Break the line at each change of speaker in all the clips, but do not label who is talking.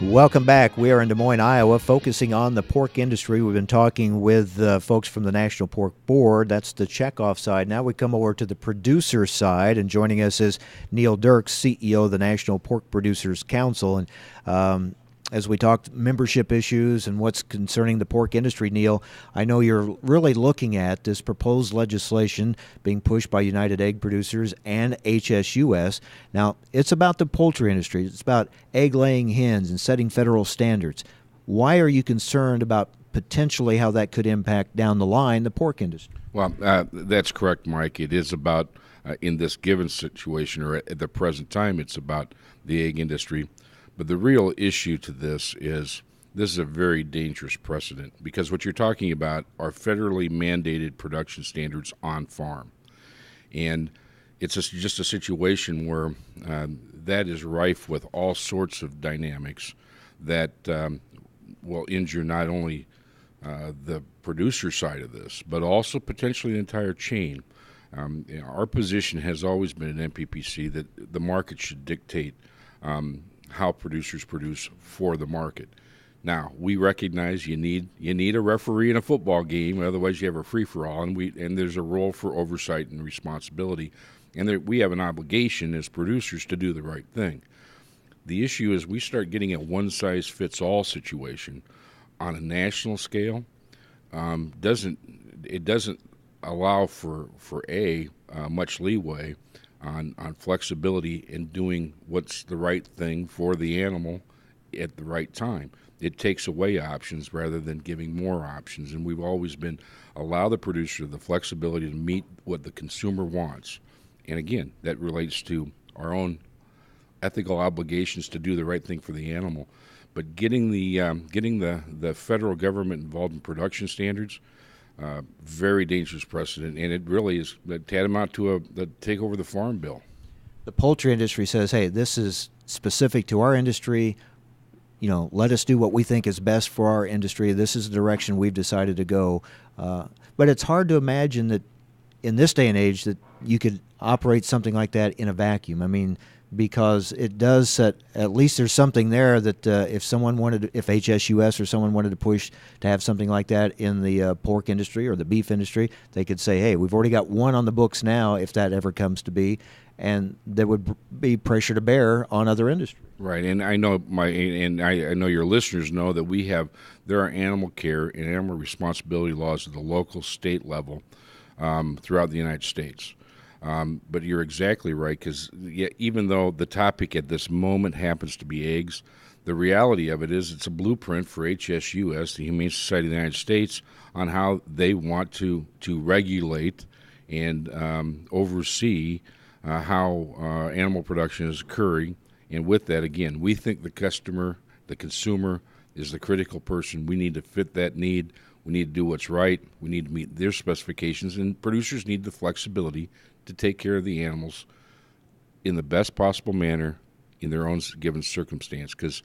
Welcome back. We are in Des Moines, Iowa, focusing on the pork industry. We've been talking with folks from the National Pork Board. That's the checkoff side. Now we come over to the producer side, and joining us is Neil Dierks, CEO of the National Pork Producers Council. And as we talked membership issues and what's concerning the pork industry, Neil, I know you're really looking at this proposed legislation being pushed by United Egg Producers and HSUS. Now, it's about the poultry industry. It's about egg-laying hens and setting federal standards. Why are you concerned about potentially how that could impact down the line the pork industry?
Well, that's correct, Mike. It is about, in this given situation or at the present time, it's about the egg industry. But the real issue to this is a very dangerous precedent, because what you're talking about are federally mandated production standards on farm. And it's just a situation where that is rife with all sorts of dynamics that will injure not only the producer side of this, but also potentially the entire chain. Our position has always been at NPPC that the market should dictate how producers produce for the market. Now, we recognize you need a referee in a football game, otherwise you have a free-for-all, and there's a role for oversight and responsibility, and we have an obligation as producers to do the right thing. The issue is we start getting a one-size-fits-all situation on a national scale. It doesn't allow for much leeway on flexibility in doing what's the right thing for the animal at the right time. It takes away options rather than giving more options, and we've always been allow the producer the flexibility to meet what the consumer wants. And again, that relates to our own ethical obligations to do the right thing for the animal. But getting the federal government involved in production standards, very dangerous precedent, and it really is tantamount to the take over the farm bill.
The poultry industry says, hey, this is specific to our industry. Let us do what we think is best for our industry. This is the direction we've decided to go. But it's hard to imagine that in this day and age that you could operate something like that in a vacuum. I mean, because it does set, at least there's something there that if HSUS or someone wanted to push to have something like that in the pork industry or the beef industry, they could say, hey, we've already got one on the books now if that ever comes to be, and there would be pressure to bear on other industries.
Right, and I know I know your listeners know that there are animal care and animal responsibility laws at the local, state level throughout the United States. But you're exactly right, because even though the topic at this moment happens to be eggs, the reality of it is it's a blueprint for HSUS, the Humane Society of the United States, on how they want to regulate and oversee how animal production is occurring. And with that, again, we think the consumer is the critical person. We need to fit that need. We need to do what's right. We need to meet their specifications, and producers need the flexibility to take care of the animals in the best possible manner in their own given circumstance. Because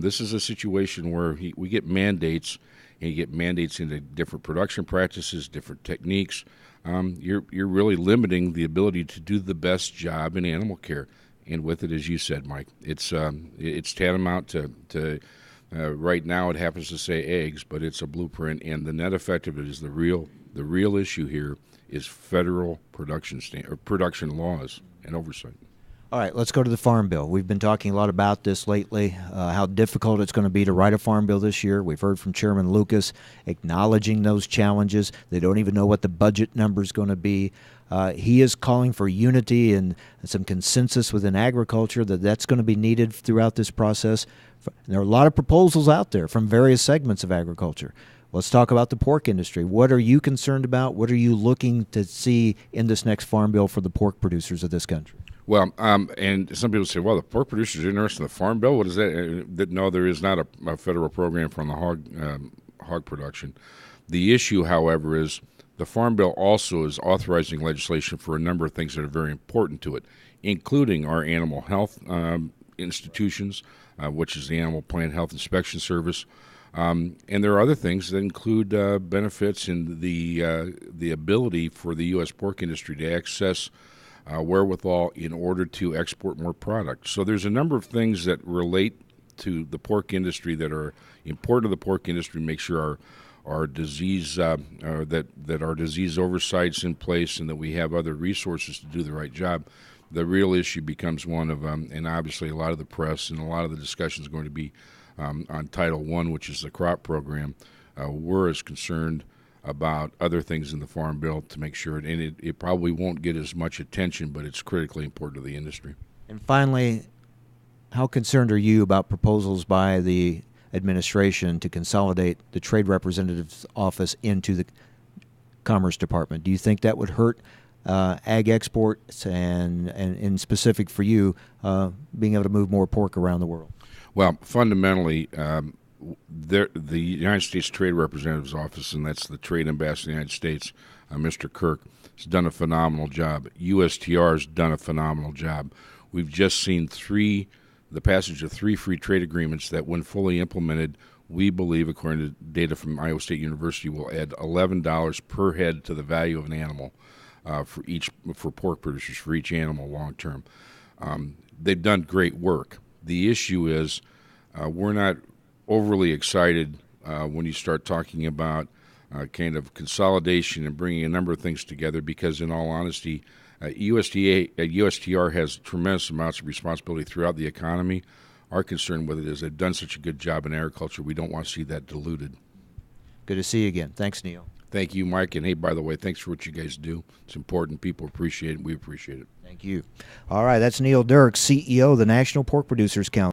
this is a situation where we get mandates, and you get mandates into different production practices, different techniques. You're really limiting the ability to do the best job in animal care. And with it, as you said, Mike, it's tantamount to right now it happens to say eggs, but it's a blueprint, and the net effect of it is the real issue here is federal production laws and oversight.
All right, let's go to the Farm Bill. We've been talking a lot about this lately, how difficult it's going to be to write a Farm Bill this year. We've heard from Chairman Lucas acknowledging those challenges. They don't even know what the budget number is going to be. He is calling for unity and some consensus within agriculture that's going to be needed throughout this process. There are a lot of proposals out there from various segments of agriculture. Let's talk about the pork industry. What are you concerned about? What are you looking to see in this next Farm Bill for the pork producers of this country?
Well, and some people say, well, the pork producers are interested in the Farm Bill. What is that? No, there is not a federal program for the hog production. The issue, however, is the Farm Bill also is authorizing legislation for a number of things that are very important to it, including our animal health institutions, which is the Animal Plant Health Inspection Service. And there are other things that include benefits in the ability for the U.S. pork industry to access wherewithal in order to export more product. So there's a number of things that relate to the pork industry that are important to the pork industry, make sure our disease that our disease oversight's in place, and that we have other resources to do the right job. The real issue becomes one of, and obviously a lot of the press and a lot of the discussion is going to be on Title I, which is the crop program. We're as concerned about other things in the Farm Bill to make sure, and it probably won't get as much attention, but it's critically important to the industry.
And finally, how concerned are you about proposals by the administration to consolidate the trade representative's office into the Commerce Department? Do you think that would hurt ag exports and in specific for you, being able to move more pork around the world?
Well, fundamentally, the United States Trade Representative's Office, and that's the Trade Ambassador of the United States, Mr. Kirk, has done a phenomenal job. USTR has done a phenomenal job. We've just seen the passage of 3 free trade agreements that, when fully implemented, we believe, according to data from Iowa State University, will add $11 per head to the value of an animal for pork producers, for each animal long term. They've done great work. The issue is we're not overly excited when you start talking about kind of consolidation and bringing a number of things together, because in all honesty, USTR has tremendous amounts of responsibility throughout the economy. Our concern with it is they've done such a good job in agriculture, we don't want to see that diluted.
Good to see you again. Thanks, Neil.
Thank you, Mike. And hey, by the way, thanks for what you guys do. It's important. People appreciate it. We appreciate it.
Thank you. All right, that's Neil Dierks, CEO of the National Pork Producers Council.